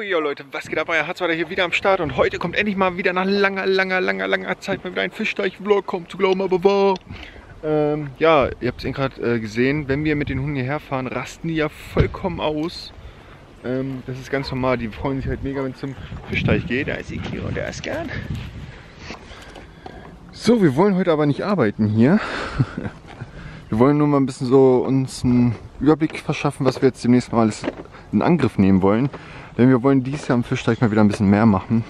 Jo Leute, was geht ab? Euer Harzwader hier wieder am Start und heute kommt endlich mal wieder nach langer Zeit mal wieder ein Fischteich-Vlog, kaum zu glauben, aber wahr. Ja, ihr habt es eben gerade gesehen, wenn wir mit den Hunden hierher fahren, rasten die ja vollkommen aus. Das ist ganz normal, die freuen sich halt mega, wenn es zum Fischteich geht. Da ist die Kira und der ist gern. So, wir wollen heute aber nicht arbeiten hier. Wir wollen nur mal ein bisschen so uns einen Überblick verschaffen, was wir jetzt demnächst mal alles in Angriff nehmen wollen. Denn wir wollen dieses Jahr am Fischteich mal wieder ein bisschen mehr machen.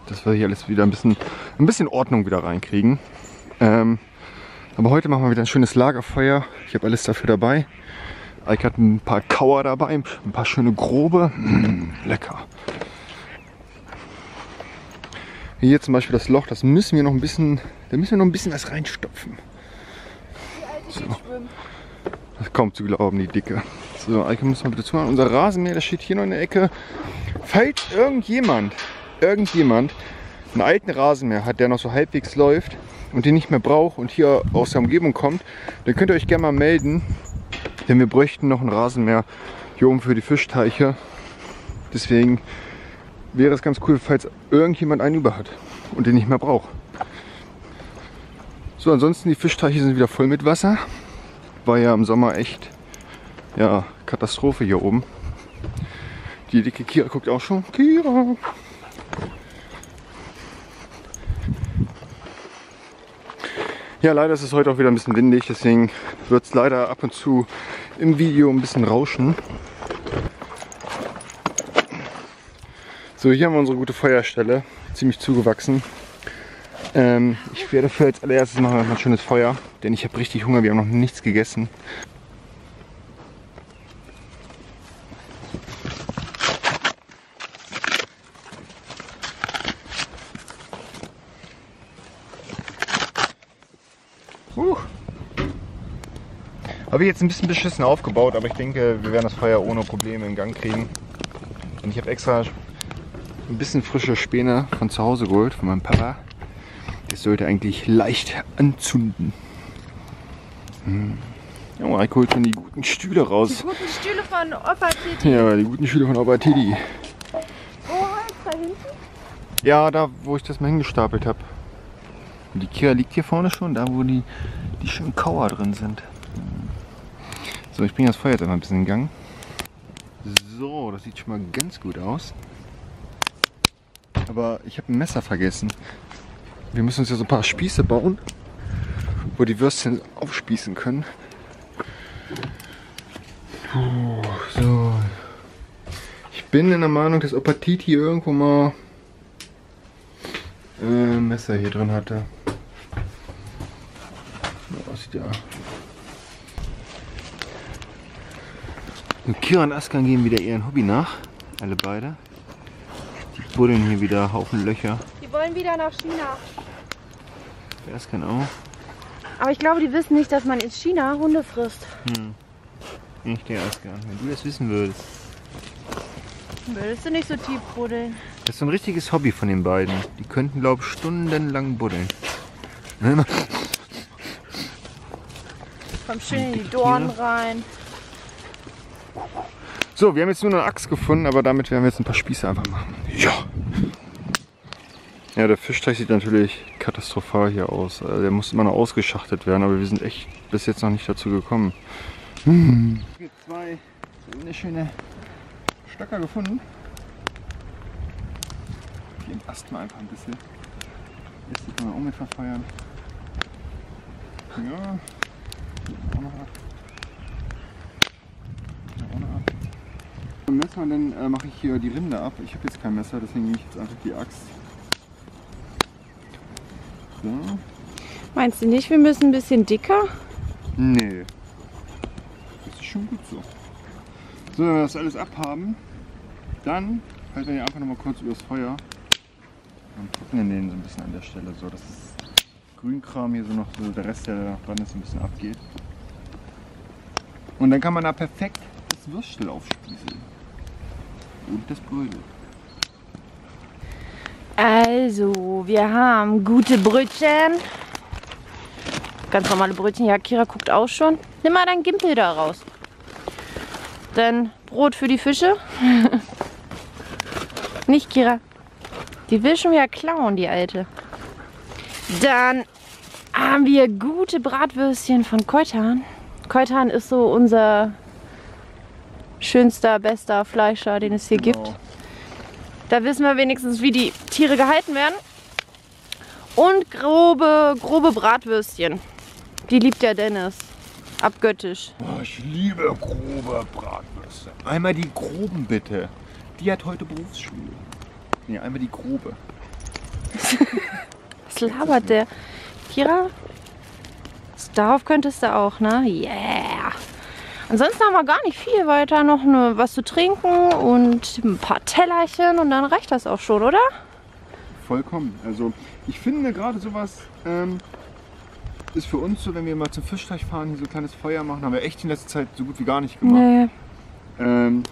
Dass wir hier alles wieder ein bisschen Ordnung wieder reinkriegen. Aber heute machen wir wieder ein schönes Lagerfeuer. Ich habe alles dafür dabei. Ike hat ein paar Kauer dabei, ein paar schöne grobe. Lecker. Hier zum Beispiel das Loch, das müssen wir noch ein bisschen, da müssen wir noch ein bisschen was reinstopfen. So. Das ist kaum zu glauben, die Dicke. So, Ike muss mal bitte zuhören. Unser Rasenmäher, das steht hier noch in der Ecke. Falls irgendjemand einen alten Rasenmäher hat, der noch so halbwegs läuft und den nicht mehr braucht und hier aus der Umgebung kommt, dann könnt ihr euch gerne mal melden. Denn wir bräuchten noch einen Rasenmäher hier oben für die Fischteiche. Deswegen wäre es ganz cool, falls irgendjemand einen über hat und den nicht mehr braucht. So, ansonsten die Fischteiche sind wieder voll mit Wasser. War ja im Sommer echt, ja, Katastrophe hier oben. Die dicke Kira guckt auch schon. Kira! Ja, leider ist es heute auch wieder ein bisschen windig, deswegen wird es leider ab und zu im Video ein bisschen rauschen. So, hier haben wir unsere gute Feuerstelle, ziemlich zugewachsen. Ich werde für als allererstes machen ein schönes Feuer, denn ich habe richtig Hunger, wir haben noch nichts gegessen. Habe ich jetzt ein bisschen beschissen aufgebaut, aber ich denke, wir werden das Feuer ohne Probleme in Gang kriegen. Und ich habe extra ein bisschen frische Späne von zu Hause geholt, von meinem Papa. Das sollte eigentlich leicht anzünden. Ja, Ike holt schon die guten Stühle raus. Die guten Stühle von Opa Titi. Ja, die guten Stühle von Opa Titi. Wo halt da hinten? Ja, da wo ich das mal hingestapelt habe. Und die Kira liegt hier vorne schon, da wo die schönen Kauer drin sind. So, ich bringe das Feuer jetzt einmal ein bisschen in Gang. So, das sieht schon mal ganz gut aus. Aber ich habe ein Messer vergessen. Wir müssen uns ja so ein paar Spieße bauen, wo die Würstchen aufspießen können. So. Ich bin in der Meinung, dass Opa Titi irgendwo mal ein Messer hier drin hatte. Das aussieht ja. Und Kira und Askan gehen wieder ihren Hobby nach. Alle beide. Die buddeln hier wieder Haufen Löcher. Die wollen wieder nach China. Der Askan auch. Aber ich glaube, die wissen nicht, dass man in China Hunde frisst. Nicht der Askan. Wenn du das wissen würdest. Würdest du nicht so tief buddeln? Das ist so ein richtiges Hobby von den beiden. Die könnten, glaube ich, stundenlang buddeln. Komm schön in die Dornen rein. So, wir haben jetzt nur eine Axt gefunden, aber damit werden wir jetzt ein paar Spieße einfach machen. Ja! Ja, der Fischteich sieht natürlich katastrophal hier aus. Also der muss immer noch ausgeschachtet werden, aber wir sind echt bis jetzt noch nicht dazu gekommen. Ich habe zwei wunderschöne Stöcker gefunden. Die entasten wir einfach ein bisschen. Jetzt kann man auch mit verfeuern. Ja, auch noch ab. Beim Messer, dann mache ich hier die Rinde ab. Ich habe jetzt kein Messer, deswegen nehme ich jetzt einfach die Axt. So. Meinst du nicht, wir müssen ein bisschen dicker? Nee. Das ist schon gut so. So, wenn wir das alles abhaben, dann halten wir hier einfach nochmal kurz übers Feuer und trocknen den so ein bisschen an der Stelle, so dass das Grünkram hier so noch so der Rest, der noch dran ist, ein bisschen abgeht. Und dann kann man da perfekt das Würstel aufspießen. Und das Brödel. Also, wir haben gute Brötchen. Ganz normale Brötchen. Ja, Kira guckt auch schon. Nimm mal dein Gimpel da raus. Dann Brot für die Fische. Nicht, Kira. Die will schon wieder klauen, die Alte. Dann haben wir gute Bratwürstchen von Keutan. Keutan ist so unser schönster, bester Fleischer, den es hier gibt. Da wissen wir wenigstens, wie die Tiere gehalten werden. Und grobe Bratwürstchen. Die liebt der Dennis. Abgöttisch. Oh, ich liebe grobe Bratwürste. Einmal die groben bitte. Die hat heute Berufsschule. Nee, einmal die grobe. Was labert der? Kira? Darauf könntest du auch, ne? Yeah! Ansonsten haben wir gar nicht viel weiter. Noch was zu trinken und ein paar Tellerchen und dann reicht das auch schon, oder? Vollkommen. Also ich finde gerade sowas ist für uns so, wenn wir mal zum Fischteich fahren, hier so ein kleines Feuer machen, haben wir echt in letzter Zeit so gut wie gar nicht gemacht. Nee.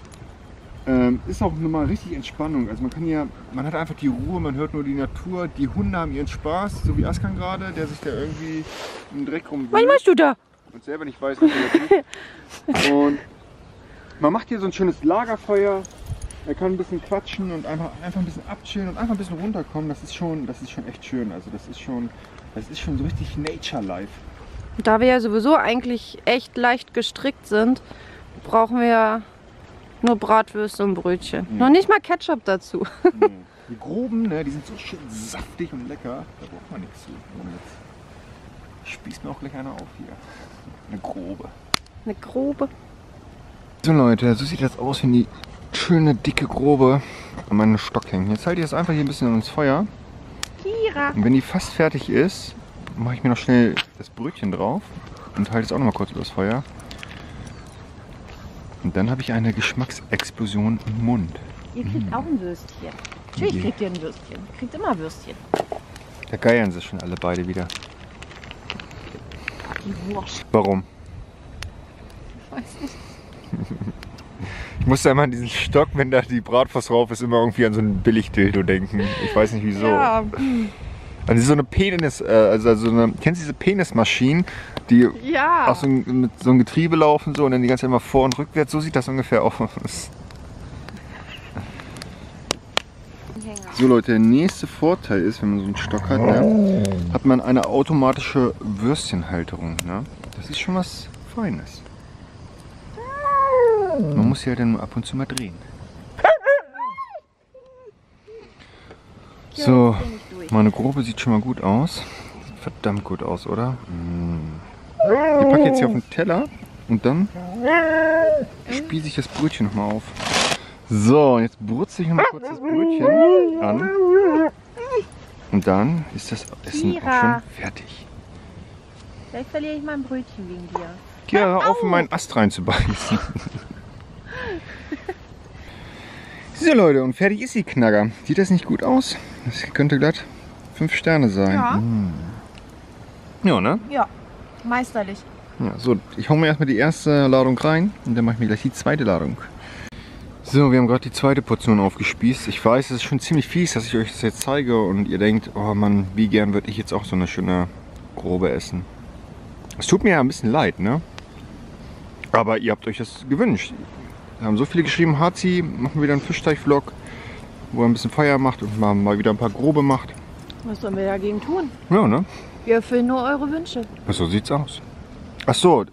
Ist auch nochmal richtig Entspannung. Also man hat einfach die Ruhe, man hört nur die Natur, die Hunde haben ihren Spaß, so wie Askan gerade, der sich da irgendwie im Dreck rumwühlt. Was machst du da? Und selber nicht weiß, was er tut. Und man macht hier so ein schönes Lagerfeuer, er kann ein bisschen quatschen und einfach ein bisschen abchillen und einfach ein bisschen runterkommen. Das ist schon echt schön. Also das ist schon so richtig Nature-Life. Da wir ja sowieso eigentlich echt leicht gestrickt sind, brauchen wir ja nur Bratwürste und Brötchen. Noch nicht mal Ketchup dazu. Nee. Die groben, ne, die sind so schön saftig und lecker. Da braucht man nichts zu. Jetzt spießt mir auch gleich einer auf hier. Eine grobe. Eine grobe. So Leute, so sieht das aus, wenn die schöne, dicke, grobe an meinen Stock hängen. Jetzt halte ich das einfach hier ein bisschen ans Feuer. Kira. Und wenn die fast fertig ist, mache ich mir noch schnell das Brötchen drauf und halte es auch noch mal kurz übers Feuer. Und dann habe ich eine Geschmacksexplosion im Mund. Ihr kriegt auch ein Würstchen. Natürlich kriegt ihr ein Würstchen. Ihr kriegt immer Würstchen. Da geiern sie schon alle beide wieder. Die Wurst. Warum? Ich weiß nicht. Ich musste immer an diesen Stock, wenn da die Bratwurst drauf ist, immer irgendwie an so einen Billig-Dildo denken. Ich weiß nicht wieso. Ja. Also so eine Penis, kennst du diese Penismaschinen, die Ja. auch mit so einem Getriebe laufen so und dann die ganze Zeit immer vor und rückwärts, so sieht das ungefähr aus. So Leute, der nächste Vorteil ist, wenn man so einen Stock hat, ne, hat man eine automatische Würstchenhalterung. Ne? Das ist schon was Feines. Man muss ja dann nur ab und zu mal drehen. So, meine Grobe sieht schon mal gut aus. Sieht verdammt gut aus, oder? Die packe ich jetzt hier auf den Teller und dann spieße ich das Brötchen nochmal auf. So, jetzt brutze ich nochmal kurz das Brötchen an. Und dann ist das Essen auch schon fertig. Vielleicht verliere ich mein Brötchen wegen dir. Geh auf, in meinen Ast reinzubeißen. So Leute, und fertig ist die Knacker. Sieht das nicht gut aus? Das könnte glatt 5 Sterne sein. Ja. Ja, ne? Ja, meisterlich. Ja, so, ich hau mir erstmal die erste Ladung rein und dann mache ich mir gleich die zweite Ladung. So, wir haben gerade die zweite Portion aufgespießt. Ich weiß, es ist schon ziemlich fies, dass ich euch das jetzt zeige und ihr denkt, oh Mann, wie gern würde ich jetzt auch so eine schöne Grobe essen. Es tut mir ja ein bisschen leid, ne? Aber ihr habt euch das gewünscht. Wir haben so viele geschrieben, Hazi, machen wir wieder einen Fischteich-Vlog, wo er ein bisschen Feuer macht und mal wieder ein paar Grobe macht. Was sollen wir dagegen tun? Ja, ne? Wir erfüllen nur eure Wünsche. So sieht's aus. Ach so,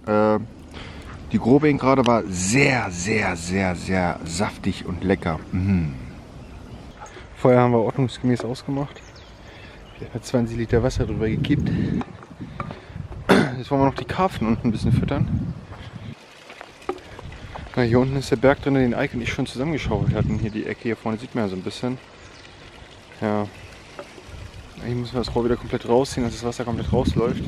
die Grobe eben gerade war sehr, sehr, sehr, sehr saftig und lecker. Feuer haben wir ordnungsgemäß ausgemacht. Ich habe 20 Liter Wasser drüber gekippt. Jetzt wollen wir noch die Karpfen unten ein bisschen füttern. Na, hier unten ist der Berg drin, den Eike und ich schon zusammengeschaufelt hatten. Hier die Ecke hier vorne sieht man ja so ein bisschen. Ja. Hier müssen wir das Rohr wieder komplett rausziehen, dass das Wasser komplett rausläuft.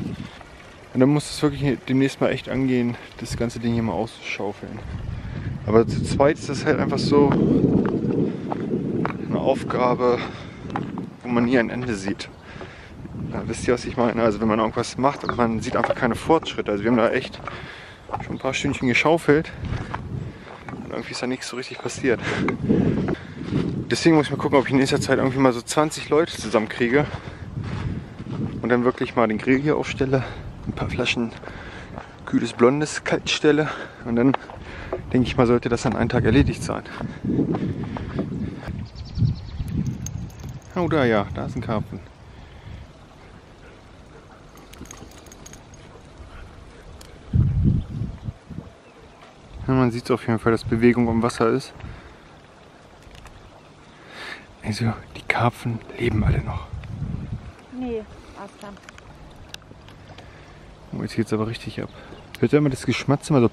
Und dann muss es wirklich demnächst mal echt angehen, das ganze Ding hier mal auszuschaufeln. Aber zu zweit ist das halt einfach so eine Aufgabe, wo man nie ein Ende sieht. Ja, wisst ihr, was ich meine? Also wenn man irgendwas macht und man sieht einfach keine Fortschritte. Also wir haben da echt schon ein paar Stündchen geschaufelt und irgendwie ist da nichts so richtig passiert. Deswegen muss ich mal gucken, ob ich in nächster Zeit irgendwie mal so 20 Leute zusammenkriege und dann wirklich mal den Grill hier aufstelle ein paar Flaschen kühles Blondes Kaltstelle und dann denke ich mal, sollte das an einem Tag erledigt sein. Oh, da ja, da ist ein Karpfen. Ja, man sieht auf jeden Fall, dass Bewegung im Wasser ist. Also, die Karpfen leben alle noch. Nee, Askern. Oh, jetzt geht's aber richtig ab. Hört ihr immer das Geschmatz immer so?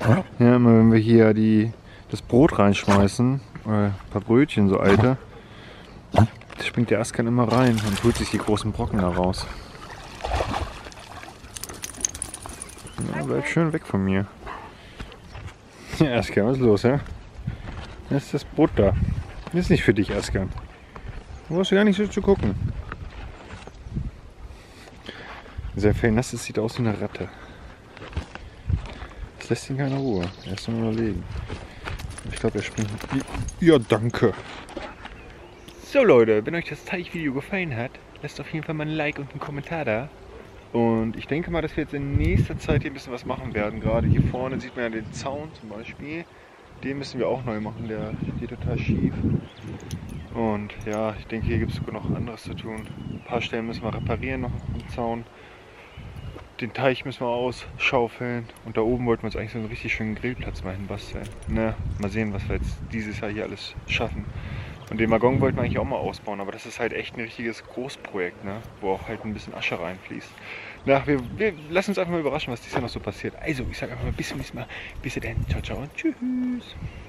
Ja, immer wenn wir hier das Brot reinschmeißen, oder ein paar Brötchen, so alte, da springt der Askern immer rein und holt sich die großen Brocken da raus. Ja, bleib schön weg von mir. Ja, Askern, was ist los, ja? Jetzt ist das Brot da. Das ist nicht für dich, Askern. Du brauchst gar nicht so zu gucken. Sehr viel nass, es sieht aus wie eine Ratte. Das lässt ihn keine Ruhe. Er ist nur überlegen. Ich glaube, er springt. Ja, danke. So Leute, wenn euch das Teichvideo gefallen hat, lasst auf jeden Fall mal ein Like und einen Kommentar da. Und ich denke mal, dass wir jetzt in nächster Zeit hier ein bisschen was machen werden. Gerade hier vorne sieht man ja den Zaun zum Beispiel. Den müssen wir auch neu machen, der steht total schief. Und ja, ich denke, hier gibt es sogar noch anderes zu tun. Ein paar Stellen müssen wir reparieren noch am Zaun. Den Teich müssen wir ausschaufeln. Und da oben wollten wir uns eigentlich so einen richtig schönen Grillplatz mal hinbasteln. Ne, mal sehen, was wir jetzt dieses Jahr hier alles schaffen. Und den Waggon wollten wir eigentlich auch mal ausbauen, aber das ist halt echt ein richtiges Großprojekt, ne? Wo auch halt ein bisschen Asche reinfließt. Na, wir lassen uns einfach mal überraschen, was dieses Jahr noch so passiert. Also, ich sage einfach mal bis zum nächsten Mal. Bis dann, ciao, ciao und tschüss.